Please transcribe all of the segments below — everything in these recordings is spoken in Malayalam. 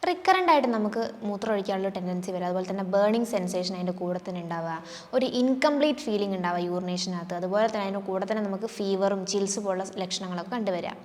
റിക്കറൻ്റ് ആയിട്ട് നമുക്ക് മൂത്രം ഒഴിക്കാനുള്ള ടെൻഡൻസി വരും. അതുപോലെ തന്നെ ബേണിംഗ് സെൻസേഷൻ അതിൻ്റെ കൂടെ തന്നെ ഉണ്ടാവുക, ഒരു ഇൻകംപ്ലീറ്റ് ഫീലിംഗ് ഉണ്ടാവുക യൂറിനേഷനകത്ത്. അതുപോലെ തന്നെ അതിൻ്റെ കൂടെ തന്നെ നമുക്ക് ഫീവറും ചിൽസ് പോലുള്ള ലക്ഷണങ്ങളൊക്കെ കണ്ടുവരാം.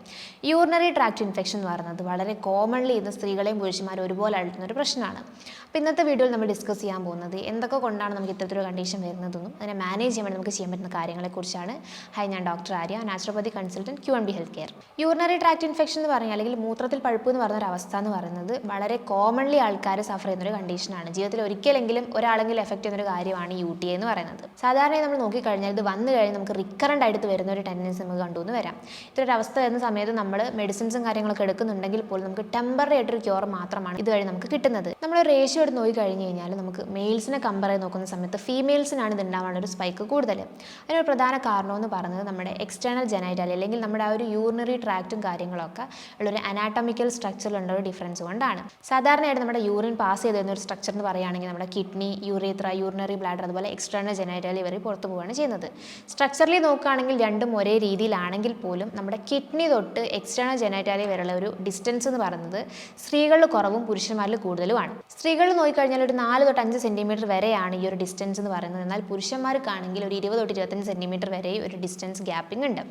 യൂറിനറി ട്രാക്ട് ഇൻഫെക്ഷൻ എന്ന് പറയുന്നത് വളരെ കോമൺലി ഇന്ന് സ്ത്രീകളെയും പുരുഷന്മാരും ഒരുപോലെ അഴുത്തുന്ന ഒരു പ്രശ്നമാണ്. അപ്പോൾ ഇന്നത്തെ വീഡിയോയിൽ നമ്മൾ ഡിസ്കസ് ചെയ്യാൻ പോകുന്നത് എന്തൊക്കെ കൊണ്ടാണ് നമുക്ക് ഇത്തരത്തിലൊരു കണ്ടീഷൻ വരുന്നതെന്നും അതിനെ മാനേജ് ചെയ്യാൻ വേണ്ടി നമുക്ക് ചെയ്യാൻ പറ്റുന്ന കാര്യങ്ങളെക്കുറിച്ചാണ്. ഹൈ, ഞാൻ doctor Arya, naturopathy consultant, QNB health care. Urinary tract infection എന്ന് പറഞ്ഞാൽ അല്ലെങ്കിൽ മൂത്രത്തിൽ പഴുപ്പ് എന്ന് പറയുന്ന ഒരു അവസ്ഥ എന്ന് പറയുന്നത് വളരെ കോമൺലി ആൾക്കാർ സഫർ ചെയ്യുന്നൊരു കണ്ടീഷനാണ്. ജീവിതത്തിൽ ഒരിക്കലെങ്കിലും ഒരാളെങ്കിലും എഫക്റ്റ് ചെയ്യുന്നൊരു കാര്യമാണ് UTI എന്ന് പറയുന്നത്. സാധാരണയായി നമ്മൾ നോക്കിക്കഴിഞ്ഞാൽ ഇത് വന്നു കഴിഞ്ഞാൽ നമുക്ക് റിക്കറൻ്റ് ആയിട്ട് വരുന്ന ഒരു ടെൻഡൻസി നമുക്ക് കണ്ടുവന്ന് വരാം. ഇത്തരൊരു അവസ്ഥ വരുന്ന സമയത്ത് നമ്മൾ മെഡിസിൻസും കാര്യങ്ങളൊക്കെ എടുക്കുന്നുണ്ടെങ്കിൽ പോലും നമുക്ക് ടെമ്പററി ആയിട്ടൊരു ക്യൂർ മാത്രമാണ് ഇതുവഴി നമുക്ക് കിട്ടുന്നത്. നമ്മൾ റേഷ്യോ എടുത്ത് നോക്കി കഴിഞ്ഞ് കഴിഞ്ഞാൽ നമുക്ക് മെയിൽസിനെ കമ്പയർ ചെയ്ത് നോക്കുന്ന സമയത്ത് ഫീമെയിൽസിനാണ് ഇത് ഉണ്ടാവാനുള്ള ഒരു സ്പൈക്ക് കൂടുതൽ. അതിനൊരു പ്രധാന കാരണമെന്ന് പറയുന്നത് നമ്മുടെ എക്സ്റ്റേണൽ ജെനൈറ്റാലി അല്ലെങ്കിൽ നമ്മുടെ ആ ഒരു യൂറിനറി ട്രാക്റ്റും കാര്യങ്ങളൊക്കെ ഉള്ളൊരു അനാറ്റോമിക്കൽ സ്ട്രക്ചറിലുള്ള ഒരു ഡിഫറൻസ് കൊണ്ടാണ്. സാധാരണയായിട്ട് നമ്മുടെ യൂറിൻ പാസ് ചെയ്ത് തരുന്ന ഒരു സ്ട്രക്ചർ എന്ന് പറയുകയാണെങ്കിൽ നമ്മുടെ കിഡ്നി, യൂറേത്ര, യൂറിനറി ബ്ലാഡർ അതുപോലെ എക്സ്റ്റേണൽ ജെനൈറ്റാലി വരെ പുറത്തു പോവുകയാണ് ചെയ്യുന്നത്. സ്ട്രക്ചറലി നോക്കുകയാണെങ്കിൽ രണ്ടും ഒരേ രീതിയിലാണെങ്കിൽ പോലും നമ്മുടെ കിഡ്നി തൊട്ട് എക്സ്റ്റേണൽ ജെനൈറ്റാലി വരെയുള്ള ഒരു ഡിസ്റ്റൻസ് എന്ന് പറയുന്നത് സ്ത്രീകളിൽ കുറവും പുരുഷന്മാരിൽ കൂടുതലുമാണ്. സ്ത്രീകളിൽ നോക്കിക്കഴിഞ്ഞാൽ ഒരു 4 തൊട്ട് 5 സെൻറ്റിമീറ്റർ വരെയാണ് ഈ ഒരു ഡിസ്റ്റൻസ് എന്ന് പറയുന്നത്. എന്നാൽ പുരുഷന്മാർക്കാണെങ്കിൽ ഒരു 20 തൊട്ട് 25 സെൻറ്റിമീറ്റർ വരെ ഒരു ഡിസ്റ്റൻസ് ഗ്യാപ്പിംഗ് ഉണ്ട്.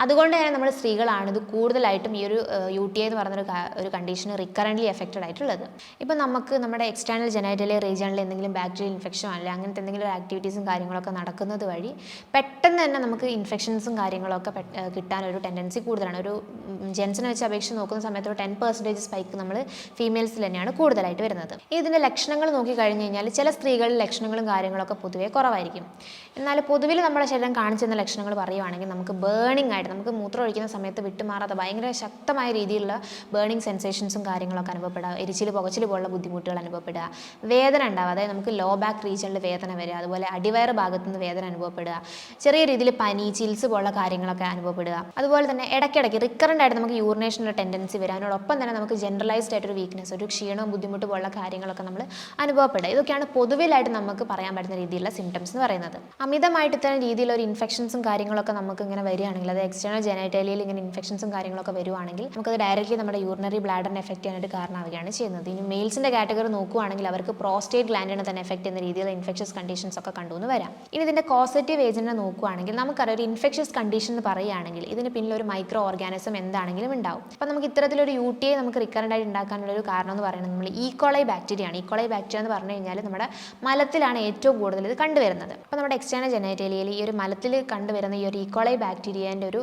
അതുകൊണ്ട് തന്നെ നമ്മൾ സ്ത്രീകളാണ് ഇത് കൂടുതലായിട്ടും ഈ ഒരു UTI എന്ന് പറയുന്ന ഒരു കണ്ടീഷന് റിക്കറൻ്റ്ലി എഫക്റ്റഡ് ആയിട്ടുള്ളത്. ഇപ്പോൾ നമുക്ക് നമ്മുടെ എക്സ്റ്റേണൽ ജെനൈറ്റലി റീജിയണിൽ എന്തെങ്കിലും ബാക്ടീരിയൽ ഇൻഫെക്ഷനോ അല്ലെങ്കിൽ അങ്ങനത്തെ എന്തെങ്കിലും ആക്ടിവിറ്റീസും കാര്യങ്ങളൊക്കെ നടക്കുന്നത് വഴി പെട്ടെന്ന് തന്നെ നമുക്ക് ഇൻഫെക്ഷൻസും കാര്യങ്ങളൊക്കെ കിട്ടാനൊരു ടെൻഡൻസി കൂടുതലാണ്. ഒരു ജെൻസിനെ വെച്ച് അപേക്ഷിച്ച് നോക്കുന്ന സമയത്ത് ഒരു 10% സ്പൈക്ക് നമ്മൾ ഫീമെയിൽസിൽ തന്നെയാണ് കൂടുതലായിട്ട് വരുന്നത്. ഇതിൻ്റെ ലക്ഷണങ്ങൾ നോക്കിക്കഴിഞ്ഞ് കഴിഞ്ഞാൽ ചില സ്ത്രീകളിൽ ലക്ഷണങ്ങളും കാര്യങ്ങളൊക്കെ പൊതുവേ കുറവായിരിക്കും. എന്നാൽ പൊതുവിൽ നമ്മുടെ ശരീരം കാണിച്ചിരുന്ന ലക്ഷണങ്ങൾ പറയുവാണെങ്കിൽ നമുക്ക് ബേണിംഗ് ആയിട്ട് നമുക്ക് മൂത്രം ഒഴിക്കുന്ന സമയത്ത് വിട്ടുമാറാത്ത ഭയങ്കര ശക്തമായ രീതിയിലുള്ള ബേണിംഗ് സെൻസേഷൻസും കാര്യങ്ങളൊക്കെ അനുഭവപ്പെടുക, എരിച്ചിൽ പുകച്ചിൽ പോലുള്ള ബുദ്ധിമുട്ടുകൾ അനുഭവപ്പെടുക, വേദന ഉണ്ടാവുക, അതായത് നമുക്ക് ലോ ബാക്ക് റീജിയണിൽ വേദന വരിക, അതുപോലെ അടിവയറ് ഭാഗത്തുനിന്ന് വേദന അനുഭവപ്പെടുക, ചെറിയ രീതിയിൽ പനി, ചിൽസ് പോലുള്ള കാര്യങ്ങളൊക്കെ അനുഭവപ്പെടുക, അതുപോലെ തന്നെ ഇടയ്ക്കിടയ്ക്ക് റിക്കറൻ്റ് ആയിട്ട് നമുക്ക് യൂറിനേഷനുള്ള ടെൻഡൻസി വരിക, അതിനോടൊപ്പം തന്നെ നമുക്ക് ജനറലൈസ്ഡ് ആയിട്ടൊരു വീക്ക്നെസ്, ഒരു ക്ഷീണവും ബുദ്ധിമുട്ട് പോലുള്ള കാര്യങ്ങളൊക്കെ നമ്മൾ അനുഭവപ്പെടുക. ഇതൊക്കെയാണ് പൊതുവിലായിട്ട് നമുക്ക് പറയാൻ പറ്റുന്ന രീതിയിലുള്ള സിംറ്റംസ് എന്ന് പറയുന്നത്. അമിതമായിട്ട് ഇത്തരം രീതിയിലൊരു ഇൻഫെക്ഷൻസും കാര്യങ്ങളൊക്കെ നമുക്ക് ഇങ്ങനെ വരികയാണെങ്കിൽ, അത് എക്സ്റ്റേണൽ ജെനൈറ്റലിയിൽ ഇങ്ങനെ ഇൻഫെക്ഷൻസും കാര്യങ്ങളൊക്കെ വരുവാണെങ്കിൽ നമുക്കത് ഡയറക്റ്റ്ലി നമ്മുടെ യൂറിനറി ബ്ലാഡറിനെ എഫക്ട് ചെയ്യാനായിട്ട് കാരണമാവുകയാണ് ചെയ്യുന്നത്. ഇനി മെയിൽസിൻ്റെ കാറ്റഗറി നോക്കുകയാണെങ്കിൽ അവർക്ക് പ്രോസ്റ്റേറ്റ് ഗ്ലാൻഡിനെ തന്നെ എഫക്ട് ചെയ്യുന്ന രീതിയിലുള്ള ഇൻഫെക്ഷസ് കണ്ടീഷൻസ് ഒക്കെ കണ്ടുവന്ന് വരാം. ഇനി ഇതിൻ്റെ കോസറ്റീവ് ഏജൻറ്റിനെ നോക്കുകയാണെങ്കിൽ നമുക്കറിയാം ഒരു ഇൻഫെക്ഷസ് കണ്ടീഷൻ എന്ന് പറയുകയാണെങ്കിൽ ഇതിന് പിന്നിൽ ഒരു മൈക്രോ ഓർഗാനിസം എന്താണെങ്കിലും ഉണ്ടാവും. അപ്പോൾ നമുക്ക് ഇത്തരത്തിലൊരു UTI നമുക്ക് റിക്കറൻ്റ് ആയിട്ട് ഉണ്ടാക്കാനുള്ള ഒരു കാരണം എന്ന് പറയുന്നത് നമ്മൾ ഈക്കോളൈ ബാക്ടീരിയ ആണ്. ഈക്കോളൈ ബാക്ടീരിയ എന്ന് പറഞ്ഞു കഴിഞ്ഞാൽ നമ്മുടെ മലത്തിലാണ് ഏറ്റവും കൂടുതൽ ഇത് കണ്ടുവരുന്നത്. അപ്പോൾ നമ്മുടെ എക്സ്റ്റേണൽ ജെനൈറ്റലിയിൽ ഈ ഒരു മലത്തിൽ കണ്ടുവരുന്ന ഈ ഒരു ഈക്കോളൈ ബാക്ടീരിയേൻ്റെ ഒരു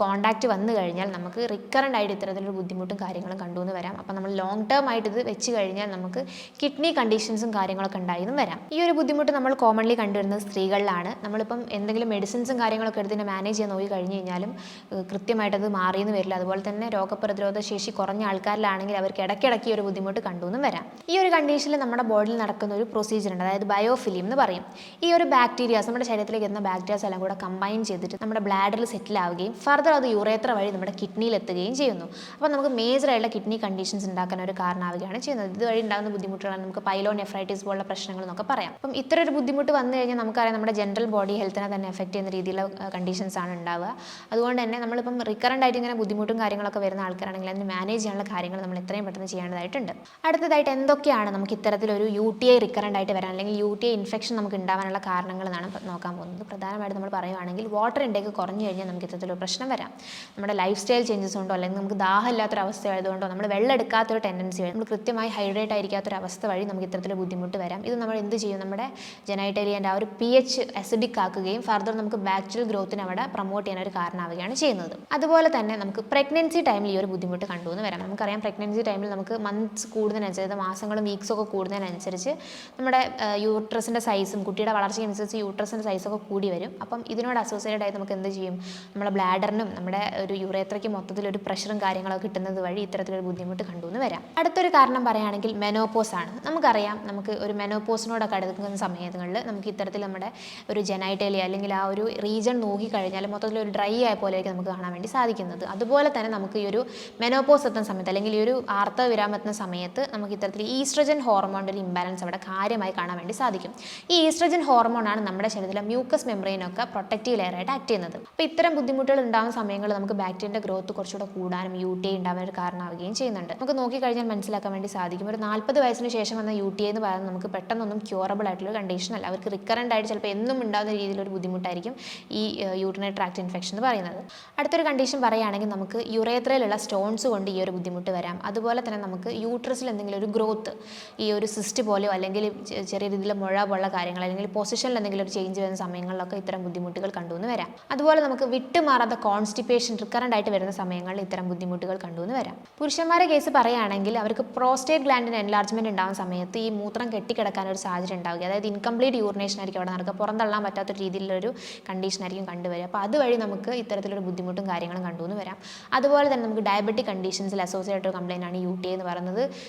കോണ്ടാക്റ്റ് വന്നു കഴിഞ്ഞാൽ നമുക്ക് റിക്കറൻ്റ് ആയിട്ട് ഇത്തരത്തിലൊരു ബുദ്ധിമുട്ടും കാര്യങ്ങളും കണ്ടുവന്ന് വരാം. അപ്പോൾ നമ്മൾ ലോങ് ടേം ആയിട്ട് ഇത് വെച്ച് കഴിഞ്ഞാൽ നമുക്ക് കിഡ്നി കണ്ടീഷൻസും കാര്യങ്ങളൊക്കെ ഉണ്ടായെന്നും വരാം. ഈ ഒരു ബുദ്ധിമുട്ട് നമ്മൾ കോമൺലി കണ്ടുവരുന്നത് സ്ത്രീകളിലാണ്. നമ്മളിപ്പം എന്തെങ്കിലും മെഡിസിൻസും കാര്യങ്ങളൊക്കെ എടുത്തിട്ട് മാനേജ് ചെയ്യാൻ നോക്കി കഴിഞ്ഞ് കഴിഞ്ഞാലും കൃത്യമായിട്ടത് മാറിയെന്ന് വരില്ല. അതുപോലെ തന്നെ രോഗപ്രതിരോധ ശേഷി കുറഞ്ഞ ആൾക്കാരിലാണെങ്കിൽ അവർക്ക് ഇടയ്ക്കിടയ്ക്ക് ഈ ഒരു ബുദ്ധിമുട്ട് കണ്ടുവെന്നും വരാം. ഈ ഒരു കണ്ടീഷനിൽ നമ്മുടെ ബോഡിയിൽ നടക്കുന്ന ഒരു പ്രൊസീജിയർ ഉണ്ട്, അതായത് ബയോഫിലിം എന്ന് പറയും. ഈ ഒരു ബാക്ടീരിയാസ് നമ്മുടെ ശരീരത്തിലേക്ക് എത്തുന്ന ബാക്ടീരിയാസ് എല്ലാം കൂടെ കമ്പൈൻ ചെയ്തിട്ട് നമ്മുടെ ബ്ലാഡറിൽ സെറ്റിൽ ആവുകയും ഫർദർ അത് യൂറേത്ര വഴി നമ്മുടെ കിഡ്നിയിൽ എത്തുകയും ചെയ്യുന്നു. അപ്പോൾ നമുക്ക് മേജറായിട്ടുള്ള കിഡ്നി കണ്ടീഷൻസ് ഉണ്ടാക്കാൻ ഒരു കാരണമാവുകയാണ് ചെയ്യുന്നത്. ഇതുവഴി ഉണ്ടാകുന്ന ബുദ്ധിമുട്ടുകളാണ് നമുക്ക് പൈലോനെഫ്രൈറ്റിസ് പോലുള്ള പ്രശ്നങ്ങൾ എന്നൊക്കെ പറയാം. അപ്പം ഇത്ര ഒരു ബുദ്ധിമുട്ട് വന്നു കഴിഞ്ഞാൽ നമുക്കറിയാം നമ്മുടെ ജനറൽ ബോഡി ഹെൽത്തിനെ തന്നെ എഫക്ട് ചെയ്യുന്ന രീതിയിലുള്ള കണ്ടീഷൻസ് ആണ് ഉണ്ടാവുക. അതുകൊണ്ട് തന്നെ നമ്മളിപ്പം റിക്കറൻ്റ് ആയിട്ട് ഇങ്ങനെ ബുദ്ധിമുട്ടും കാര്യങ്ങളൊക്കെ വരുന്ന ആൾക്കാരാണെങ്കിൽ അതിന് മാനേജ് ചെയ്യാനുള്ള കാര്യങ്ങൾ നമ്മൾ എത്രയും പെട്ടെന്ന് ചെയ്യേണ്ടതായിട്ടുണ്ട്. അടുത്തതായിട്ട് എന്തൊക്കെയാണ് നമുക്ക് ഇത്തരത്തിലൊരു UTI റിക്കറൻ്റ് ആയിട്ട് വരാൻ അല്ലെങ്കിൽ UTI ഇൻഫെക്ഷൻ നമുക്ക് ഉണ്ടാവാനുള്ള കാരണങ്ങൾ എന്നാണ് നോക്കാൻ പോകുന്നത്. പ്രധാനമായിട്ട് നമ്മൾ പറയുകയാണെങ്കിൽ വാട്ടർ ഇൻടേക്ക് കുറഞ്ഞു കഴിഞ്ഞാൽ നമുക്ക് ഇത്തരത്തിലൊരു പ്രശ്നം വരാം. നമ്മുടെ ലൈഫ് സ്റ്റൈൽ ചേഞ്ചസ് കൊണ്ടോ അല്ലെങ്കിൽ നമുക്ക് ദാഹമില്ലാത്തൊരവസ്ഥ ആയതുകൊണ്ടോ നമ്മൾ വെള്ളം എടുക്കാത്തൊരു ടെൻഡൻസി വരും, നമ്മൾ കൃത്യമായി ഹൈഡ്രേറ്റ് ആയിരിക്കാത്തൊരവസ്ഥ വഴി നമുക്ക് ഇത്തരത്തിലൊരു ബുദ്ധിമുട്ട് വരാം. ഇത് നമ്മൾ എന്ത് ചെയ്യും, നമ്മുടെ ജെനൈറ്റലിൻ്റെ ആ ഒരു pH അസിഡിക് ആക്കുകയും ഫർദർ നമുക്ക് ബാക്ടീരിയൽ ഗ്രോത്തിന് അവിടെ പ്രൊമോട്ട് ചെയ്യാൻ ഒരു കാരണമാവുകയാണ് ചെയ്യുന്നത്. അതുപോലെ തന്നെ നമുക്ക് പ്രഗ്നൻസി ടൈമിൽ ഈ ഒരു ബുദ്ധിമുട്ട് കണ്ടുവന്ന് വരാം. നമുക്കറിയാം പ്രഗ്നൻസി ടൈമിൽ നമുക്ക് മന്ത്സ് കൂടുന്നതിനനുസരിച്ച് മാസങ്ങളും വീക്സൊക്കെ കൂടുന്നതിനനുസരിച്ച് നമ്മുടെ യൂട്രസിൻ്റെ സൈസും കുട്ടിയുടെ വളർച്ചയ്ക്കനുസരിച്ച് യൂട്രസിൻ്റെ സൈസൊക്കെ കൂടി വരും. അപ്പം ഇതിനോട് അസോസിയേറ്റഡ് ആയിട്ട് നമുക്ക് എന്ത് ചെയ്യും, നമ്മുടെ ബ്ലാഡറിനും നമ്മുടെ ഒരു യൂറേത്രയ്ക്ക് മൊത്തത്തിലൊരു പ്രഷറും കാര്യങ്ങളൊക്കെ കിട്ടുന്നത് വഴി ഇത്തരത്തിലൊരു ബുദ്ധിമുട്ട് കണ്ടുവന്ന് വരാം. അടുത്തൊരു കാരണം പറയുകയാണെങ്കിൽ മെനോപോസ് ആണ്. നമുക്കറിയാം നമുക്ക് ഒരു മെനോപോസിനോടൊക്കെ അടുക്കുന്ന സമയങ്ങളിൽ നമുക്ക് ഇത്തരത്തിൽ നമ്മുടെ ഒരു ജെനൈറ്റലി അല്ലെങ്കിൽ ആ ഒരു റീജൺ നോക്കിക്കഴിഞ്ഞാൽ മൊത്തത്തിലൊരു ഡ്രൈ ആയ പോലെയൊക്കെ നമുക്ക് കാണാൻ വേണ്ടി സാധിക്കുന്നത്. അതുപോലെ തന്നെ നമുക്ക് ഈ ഒരു മെനോപോസ് എത്തുന്ന സമയത്ത് അല്ലെങ്കിൽ ഈ ഒരു ആർത്തവ വിരാമം എത്തുന്ന സമയത്ത് നമുക്ക് ഇത്തരത്തിൽ ഈസ്ട്രജൻ ഹോർമോണിൻ്റെ ഒരു ഇംബാലൻസ് അവിടെ കാര്യമായി കാണാൻ വേണ്ടി സാധിക്കും. ഈ ഈസ്ട്രജൻ ഹോർമോണാണ് നമ്മുടെ ശരീരത്തിലെ മ്യൂക്കസ് മെംബ്രെയിനൊക്കെ പ്രൊട്ടക്റ്റീവ് ലെയറായിട്ട് ആക്ട് ചെയ്യുന്നത്. അപ്പോൾ ഇത്തരം ബുദ്ധിമുട്ടുകൾ ഉണ്ടാകുന്ന സമയങ്ങളിൽ നമുക്ക് ബാക്ടീരിയൻ്റെ ഗ്രോത്ത് കുറച്ചുകൂടെ കൂടാനും UTI ഉണ്ടാവാൻ ഒരു കാരണമാവുകയും ചെയ്യുന്നുണ്ട്. നമുക്ക് നോക്കിക്കഴിഞ്ഞാൽ കഴിഞ്ഞാൽ മനസ്സിലാക്കാൻ വേണ്ടി സാധിക്കും. ഒരു 40 വയസ്സിന് ശേഷം വന്ന UTI എന്ന് പറയുന്നത് നമുക്ക് പെട്ടെന്നൊന്നും ക്യൂറബിൾ ആയിട്ടുള്ള കണ്ടീഷൻ അല്ല. അവർക്ക് റിക്കറൻ്റ് ആയിട്ട് ചിലപ്പോൾ എന്നും ഉണ്ടാകുന്ന രീതിയിലൊരു ബുദ്ധിമുട്ടായിരിക്കും ഈ യൂറിനറി ട്രാക്ട് ഇൻഫെക്ഷൻ എന്ന് പറയുന്നത്. അടുത്തൊരു കണ്ടീഷൻ പറയുകയാണെങ്കിൽ നമുക്ക് യുറേത്രയിലുള്ള സ്റ്റോൺസ് കൊണ്ട് ഈ ഒരു ബുദ്ധിമുട്ട് വരാം. അതുപോലെ തന്നെ നമുക്ക് യൂട്രസിൽ എന്തെങ്കിലും ഒരു ഗ്രോത്ത്, ഈ ഒരു സിസ്റ്റ് പോലെയോ അല്ലെങ്കിൽ ചെറിയ രീതിയിൽ മുഴ പോലുള്ള കാര്യങ്ങൾ, അല്ലെങ്കിൽ പൊസിഷനിൽ എന്തെങ്കിലും ഒരു ചേഞ്ച് വരുന്ന സമയങ്ങളിലൊക്കെ ഇത്തരം ബുദ്ധിമുട്ടുകൾ കണ്ടുവന്ന് വരാം. അതുപോലെ നമുക്ക് വിട്ടുമാറാത്ത കോൺസ്റ്റിപ്പേഷൻ റിക്കറൻ്റ് ആയിട്ട് വരുന്ന സമയങ്ങളിൽ ഇത്തരം ബുദ്ധിമുട്ടുകൾ കണ്ടുവന്ന് വരാം. പുരുഷന്മാരുടെ കേസ് പറയുകയാണെങ്കിൽ അവർക്ക് പ്രോസ്റ്റേറ്റ് ഗ്ലാൻഡിന് എൻലാർജ്മെന്റ് ഉണ്ടാകുന്ന സമയത്ത് ഈ മൂത്രം കെട്ടിക്കിടക്കാൻ ഒരു സാഹചര്യം ഉണ്ടാവുക. അതായത് ഇൻകംപ്ലീറ്റ് യൂറിനേഷൻ ആയിരിക്കും അവിടെ നടക്കുക, പുറന്തള്ളാൻ പറ്റാത്ത രീതിയിലൊരു കണ്ടീഷൻ ആയിരിക്കും കണ്ടുവരിക. അപ്പോൾ അതുവഴി നമുക്ക് ഇത്തരത്തിലൊരു ബുദ്ധിമുട്ടും കാര്യങ്ങളും കണ്ടുവന്ന് വരാം. അതുപോലെ തന്നെ നമുക്ക് ഡയബറ്റിക് കണ്ടീഷൻസിൽ അസോസിയേറ്റഡ് കംപ്ലയിൻ്റ് ആണ് UTI എന്ന് പറയുന്നത്.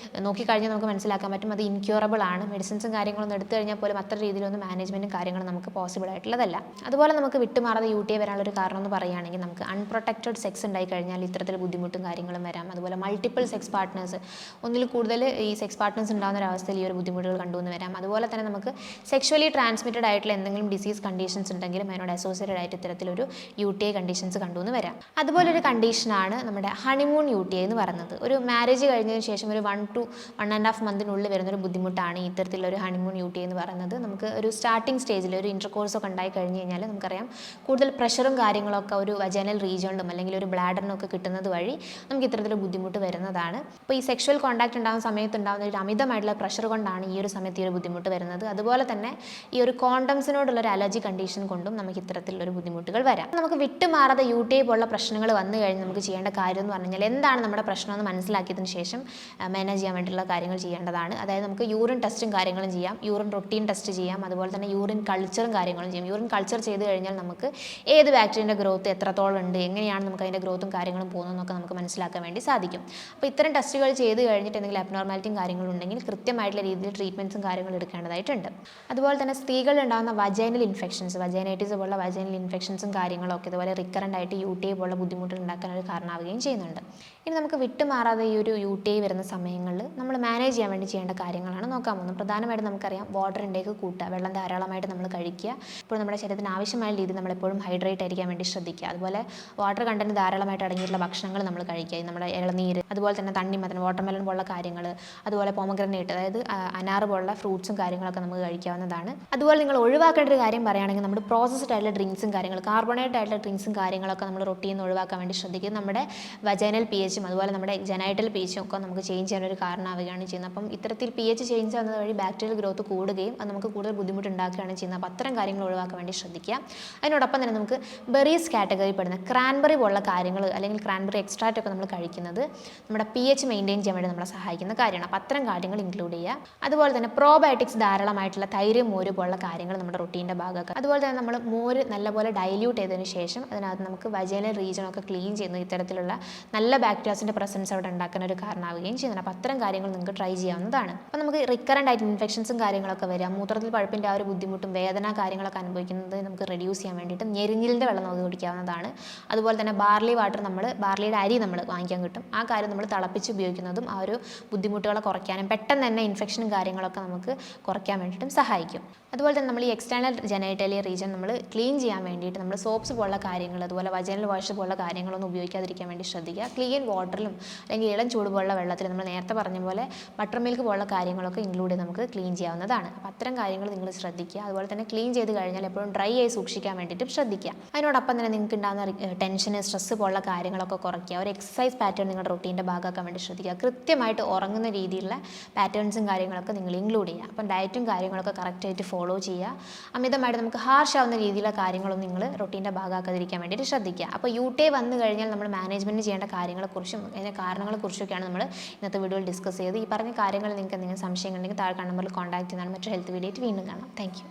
നോക്കിക്കഴിഞ്ഞാൽ നമുക്ക് മനസ്സിലാക്കാൻ പറ്റും അത് ഇൻക്യൂറബിൾ ആണ്. മെഡിസിൻസും കാര്യങ്ങളൊന്നും എടുത്തു കഴിഞ്ഞാൽ പോലും അത്ര രീതിയിലൊന്നും മാനേജ്മെൻറ്റും കാര്യങ്ങളും നമുക്ക് പോസിബിൾ ആയിട്ടുള്ളതല്ല. അതുപോലെ നമുക്ക് വിട്ടുമാറാതെ UTI വരാനുള്ളൊരു കാരണം എന്ന് പറയുകയാണെങ്കിൽ നമുക്ക് അൺപ്രൊട്ടക്റ്റഡ് സെക്സ് ഉണ്ടായി കഴിഞ്ഞാൽ ഇത്തരത്തിൽ ബുദ്ധിമുട്ടും കാര്യങ്ങളും വരാം. അതുപോലെ മൾട്ടിപ്പിൾ സെക്സ് പാർട്ട്നേഴ്സ്, ഒന്നിൽ കൂടുതൽ ഈ സെക്സ് പാർട്ട്നേഴ്സ് ഉണ്ടാകുന്ന ഒരവസ്ഥയിൽ ഈ ഒരു ബുദ്ധിമുട്ടുകൾ കണ്ടുവന്ന് വരാം. അതുപോലെ തന്നെ നമുക്ക് സെക്ഷുവലി ട്രാൻസ്മിറ്റഡ് ആയിട്ടുള്ള എന്തെങ്കിലും ഡിസീസ് കണ്ടീഷൻസ് ഉണ്ടെങ്കിലും അതിനോട് അസോസിയേറ്റഡ് ആയിട്ട് ഇത്തരത്തിലൊരു UTI കണ്ടീഷൻസ് കണ്ടുവന്ന് വരാം. അതുപോലെ ഒരു കണ്ടീഷനാണ് നമ്മുടെ ഹണിമൂൺ UTI എന്ന് പറയുന്നത്. ഒരു മാരേജ് കഴിഞ്ഞതിന് ശേഷം ഒരു 1 to 1.5 മന്തിനുള്ളിൽ വരുന്നൊരു ബുദ്ധിമുട്ടാണ് ഇത്തരത്തിലൊരു ഹണിമൂൺ UTI എന്ന് പറയുന്നത്. നമുക്ക് ഒരു സ്റ്റാർട്ടിംഗ് സ്റ്റേജിൽ ഒരു ഇൻ്റർകോഴ്സൊക്കെ ഉണ്ടായി കഴിഞ്ഞ് കഴിഞ്ഞാൽ നമുക്കറിയാം കൂടുതൽ പ്രഷറും കാര്യങ്ങളൊക്കെ ഒരു വജൈനൽ റീജിയണിലും അല്ലെങ്കിൽ ഒരു ബ്ലാഡറിനൊക്കെ കിട്ടുന്നത് വഴി നമുക്ക് ഇത്തരത്തിലൊരു ബുദ്ധിമുട്ട് വരുന്നതാണ്. അപ്പോൾ ഈ സെക്ഷുവൽ കോൺടാക്ട് ഉണ്ടാകുന്ന സമയത്ത് ഉണ്ടാകുന്ന ഒരു അമിതമായിട്ടുള്ള പ്രഷർ കൊണ്ടാണ് ഈ ഒരു സമയത്ത് ഈ ഒരു ബുദ്ധിമുട്ട് വരുന്നത്. അതുപോലെ തന്നെ ഈ ഒരു കോണ്ടംസിനോടുള്ളൊരു അലർജി കണ്ടീഷൻ കൊണ്ടും നമുക്ക് ഇത്തരത്തിലുള്ള ബുദ്ധിമുട്ടുകൾ വരാം. നമുക്ക് വിട്ടുമാറാതെ UTI പോലുള്ള പ്രശ്നങ്ങൾ വന്നു കഴിഞ്ഞ് നമുക്ക് ചെയ്യേണ്ട കാര്യം എന്ന് പറഞ്ഞു കഴിഞ്ഞാൽ എന്താണ് നമ്മുടെ പ്രശ്നം എന്ന് മനസ്സിലാക്കിയതിന് ശേഷം മാനേജ് ചെയ്യാൻ വേണ്ടിയിട്ടുള്ള കാര്യങ്ങൾ ചെയ്യേണ്ടതാണ്. അതായത് നമുക്ക് യൂറിൻ ടെസ്റ്റും കാര്യങ്ങളും ചെയ്യാം, യൂറിൻ റൊട്ടീൻ ടെസ്റ്റ് ചെയ്യാം, അതുപോലെ തന്നെ യൂറിൻ കൾച്ചറും കാര്യങ്ങളും ചെയ്യാം. യൂറിൻ കൾച്ചർ ചെയ്ത് കഴിഞ്ഞാൽ നമുക്ക് ഏത് ബാക്ടീരിയൻ്റെ ഗ്രോത്ത് എത്രത്തോളം ഉണ്ട്, എങ്ങനെയാണ് നമുക്ക് അതിൻ്റെ ഗ്രോത്തും കാര്യങ്ങളും പോകുന്നതെന്നൊക്കെ നമുക്ക് മനസ്സിലാക്കാൻ വേണ്ടി സാധിക്കും. അപ്പോൾ ഇത്തരം ടെസ്റ്റുകൾ ചെയ്ത് കഴിഞ്ഞിട്ട് എന്തെങ്കിലും അബ്നോർമാലിറ്റിയും കാര്യങ്ങളും ഉണ്ടെങ്കിൽ കൃത്യമായിട്ടുള്ള രീതിയിൽ ട്രീറ്റ്മെൻറ്റ്സും കാര്യങ്ങളും എടുക്കേണ്ടതായിട്ടുണ്ട്. അതുപോലെ തന്നെ സ്ത്രീകളിൽ ഉണ്ടാകുന്ന വജൈനൽ ഇൻഫെക്ഷൻസ്, വജൈനൈറ്റിസ് പോലുള്ള വജൈനൽ ഇൻഫെക്ഷൻസും കാര്യങ്ങളൊക്കെ ഇതുപോലെ റിക്കറൻ്റ് ആയിട്ട് UTI പോലുള്ള ബുദ്ധിമുട്ടുകൾ ഉണ്ടാക്കാൻ ഒരു കാരണമാവുകയും ചെയ്യുന്നുണ്ട്. ഇനി നമുക്ക് വിട്ടുമാറാതെ ഈ ഒരു UTI വരുന്ന സമയങ്ങളിൽ നമ്മൾ മാനേജ് ചെയ്യാൻ വേണ്ടി ചെയ്യേണ്ട കാര്യങ്ങളാണ് നോക്കാൻ പോകുന്നത്. പ്രധാനമായിട്ടും നമുക്കറിയാം വാട്ടർ ഇൻടേക്ക് കൂട്ടുക, വെള്ളം ധാരാളമായിട്ട് നമ്മൾ കഴിക്കുക. ഇപ്പോൾ നമ്മുടെ ശരീരത്തിന് ആവശ്യമായ രീതിയിൽ നമ്മളെപ്പോഴും ഹൈഡ്രേറ്റ് ആയിരിക്കാൻ വേണ്ടി ശ്രദ്ധിക്കുക. അതുപോലെ വാട്ടർ കണ്ടന്റ് ധാരാളമായിട്ട് അടങ്ങിയിട്ടുള്ള ഭക്ഷണങ്ങൾ നമ്മൾ കഴിക്കുക. നമ്മുടെ ഇളനീര്, അതുപോലെ തന്നെ തണ്ണിമത്തൻ, വാട്ടർമെലൺ പോലുള്ള കാര്യങ്ങൾ, അതുപോലെ പോമഗ്രനേറ്റ്, അതായത് അനാറ് പോലുള്ള ഫ്രൂട്ട്സും കാര്യങ്ങളൊക്കെ നമുക്ക് കഴിക്കാവുന്നതാണ്. അതുപോലെ നിങ്ങൾ ഒഴിവാക്കേണ്ട ഒരു കാര്യം പറയുകയാണെങ്കിൽ നമ്മുടെ പ്രോസസ്ഡ് ആയിട്ടുള്ള ഡ്രിങ്ക്സും കാര്യങ്ങൾ, കാർബണേറ്റഡ് ആയിട്ടുള്ള ഡ്രിങ്ക്സും കാര്യങ്ങളൊക്കെ നമ്മൾ റൊട്ടീൻ ഒഴിവാക്കാൻ വേണ്ടി ശ്രദ്ധിക്കുക. നമ്മുടെ വജൈനൽ pH-ഉം അതുപോലെ നമ്മുടെ ജനൈറ്റൽ pH-ഉം ഒക്കെ നമുക്ക് ചേഞ്ച് ചെയ്യാനൊരു കാരണമാവുകയാണ് ചെയ്യുന്നത്. അപ്പം ഇത്തരത്തിൽ pH ചേഞ്ച് ആവുന്നത് വഴി ബാക്ടീരിയൽ ഗ്രോത്ത് കൂടുകയും അത് നമുക്ക് കൂടുതൽ ബുദ്ധിമുട്ടുണ്ടാക്കുകയാണ് ചെയ്യുന്നത്. അപ്പോൾ അത്തരം കാര്യങ്ങൾ ഒഴിവാക്കാൻ വേണ്ടി ശ്രദ്ധിക്കുക. അതിനോടൊപ്പം തന്നെ നമുക്ക് ബെറീസ് കാറ്റഗറി പെടുന്ന ക്രാൻബെറി പോലുള്ള കാര്യങ്ങൾ അല്ലെങ്കിൽ ക്രാൻബെറി എക്സ്ട്രാക്റ്റ് ഒക്കെ നമ്മൾ കഴിക്കുന്നത് നമ്മുടെ pH മെയിൻറ്റെയിൻ ചെയ്യാൻ വേണ്ടി നമ്മളെ സഹായിക്കുന്ന കാര്യമാണ്. അപ്പോൾ അത്തരം കാര്യങ്ങൾ ഇൻക്ലൂഡ് ചെയ്യുക. അതുപോലെ തന്നെ പ്രോബയോട്ടിക്സ് ധാരാളമായിട്ടുള്ള തൈര്, മോര് പോലുള്ള കാര്യങ്ങൾ നമ്മുടെ റൊട്ടീൻ്റെ ഭാഗമാക്കുക. അതുപോലെ തന്നെ നമ്മൾ മോര് നല്ലപോലെ ഡൈല്യൂട്ട് ചെയ്തതിന് ശേഷം അതിനകത്ത് നമുക്ക് വജൈനൽ റീജിയനൊക്കെ ക്ലീൻ ചെയ്യുന്ന ഇത്തരത്തിലുള്ള നല്ല ബാക്ടീരിയാസിൻ്റെ പ്രസൻസ് അവിടെ ഉണ്ടാക്കാൻ ഒരു കാരണമാവുകയും ചെയ്യുന്നുണ്ട്. അപ്പോൾ അത്തരം കാര്യങ്ങൾ നിങ്ങൾക്ക് ട്രൈ ചെയ്യാവുന്നതാണ്. അപ്പോൾ നമുക്ക് റിക്കറൻ്റ് ആയിട്ട് ഇൻഫെക്ഷൻസും കാര്യങ്ങളൊക്കെ വരാം. മൂത്രത്തിൽ പഴുപ്പിൻ്റെ ആ ഒരു ബുദ്ധിമുട്ടും വേദന കാര്യങ്ങളൊക്കെ അനുഭവിക്കുന്നത് നമുക്ക് റെഡ്യൂസ് ചെയ്യാൻ വേണ്ടിയിട്ട് ഞെരിഞ്ഞിലിൻ്റെ വെള്ളം നമുക്ക് കുടിക്കാവുന്നതാണ്. അതുപോലെ തന്നെ ബാർലി വാട്ടർ, ബാർലിയുടെ അരി നമ്മൾ വാങ്ങിക്കാൻ കിട്ടും. ആ കാര്യം നമ്മൾ തിളപ്പിച്ച് ഉപയോഗിക്കുന്നതും ആ ഒരു ബുദ്ധിമുട്ടുകളെ കുറയ്ക്കാനും പെട്ടെന്ന് തന്നെ ഇൻഫെക്ഷനും കാര്യങ്ങളൊക്കെ നമുക്ക് കുറയ്ക്കാൻ വേണ്ടിയിട്ടും സഹായിക്കും. അതുപോലെ തന്നെ നമ്മൾ ഈ എക്സ്റ്റേണൽ ജനൈറ്റലി റീജിയൻ നമ്മൾ ക്ലീൻ ചെയ്യാൻ വേണ്ടിയിട്ട് നമ്മൾ സോപ്സ് പോലുള്ള കാര്യങ്ങൾ, അതുപോലെ വജൈനൽ വാഷ് പോലുള്ള കാര്യങ്ങളൊന്നും ഉപയോഗിക്കാതിരിക്കാൻ വേണ്ടി ശ്രദ്ധിക്കുക. ക്ലീൻ വാട്ടറിലും അല്ലെങ്കിൽ ഇളം ചൂട് പോലുള്ള വെള്ളത്തിൽ നമ്മൾ നേരത്തെ പറഞ്ഞ പോലെ ബട്ടർ മിൽക്ക് പോലുള്ള കാര്യങ്ങളൊക്കെ ഇൻക്ലൂഡ് ചെയ്ത് നമുക്ക് ക്ലീൻ ചെയ്യാവുന്നതാണ്. അപ്പോൾ അത്തരം കാര്യങ്ങൾ നിങ്ങൾ ശ്രദ്ധിക്കുക. അതുപോലെ തന്നെ ക്ലീൻ ചെയ്ത് കഴിഞ്ഞാൽ എപ്പോഴും ഡ്രൈ ആയി സൂക്ഷിക്കാൻ വേണ്ടിയിട്ടും ശ്രദ്ധിക്കുക. അതിനോടൊപ്പം തന്നെ നിങ്ങൾക്ക് ഉണ്ടാകുന്ന ടെൻഷൻ, സ്ട്രെസ് പോലുള്ള കാര്യങ്ങളൊക്കെ കുറയ്ക്കുക. ഒരു എക്സസൈസ് പാറ്റേൺ നിങ്ങളുടെ റൊട്ടീൻ്റെ ഭാഗമാക്കാൻ വേണ്ടി ശ്രദ്ധിക്കുക. കൃത്യമായിട്ട് ഉറങ്ങുന്ന രീതിയിലുള്ള പാറ്റേൺസും കാര്യങ്ങളൊക്കെ നിങ്ങൾ ഇൻക്ലൂഡ് ചെയ്യുക. അപ്പം ഡയറ്റും കാര്യങ്ങളൊക്കെ കറക്റ്റായിട്ട് ഫോളോ ചെയ്യുക. അമിതമായിട്ട് നമുക്ക് ഹാർഷ് ആവുന്ന രീതിയിലുള്ള കാര്യങ്ങളൊന്നും നിങ്ങൾ റൊട്ടീൻ്റെ ഭാഗമാക്കാതിരിക്കാൻ വേണ്ടിയിട്ട് ശ്രദ്ധിക്കുക. അപ്പോൾ UTI വന്നു കഴിഞ്ഞാൽ നമ്മൾ മാനേജ്മെൻറ്റ് ചെയ്യേണ്ട കാര്യങ്ങളെക്കുറിച്ചും അതിൻ്റെ കാരണങ്ങളെക്കുറിച്ചൊക്കെയാണ് നമ്മൾ ഇന്നത്തെ വീഡിയോയിൽ ഡിസ്കസ് ചെയ്ത്. ഈ പറഞ്ഞ കാര്യങ്ങൾ നിങ്ങൾക്ക് എന്തെങ്കിലും സംശയം ഉണ്ടെങ്കിൽ താഴെ നമ്പറിൽ കോൺടാക്ട് ചെയ്യുന്നതാണ്. മറ്റൊരു ഹെൽത്ത് വീഡിയോ ആയിട്ട് വീണ്ടും കാണാം. Thank you.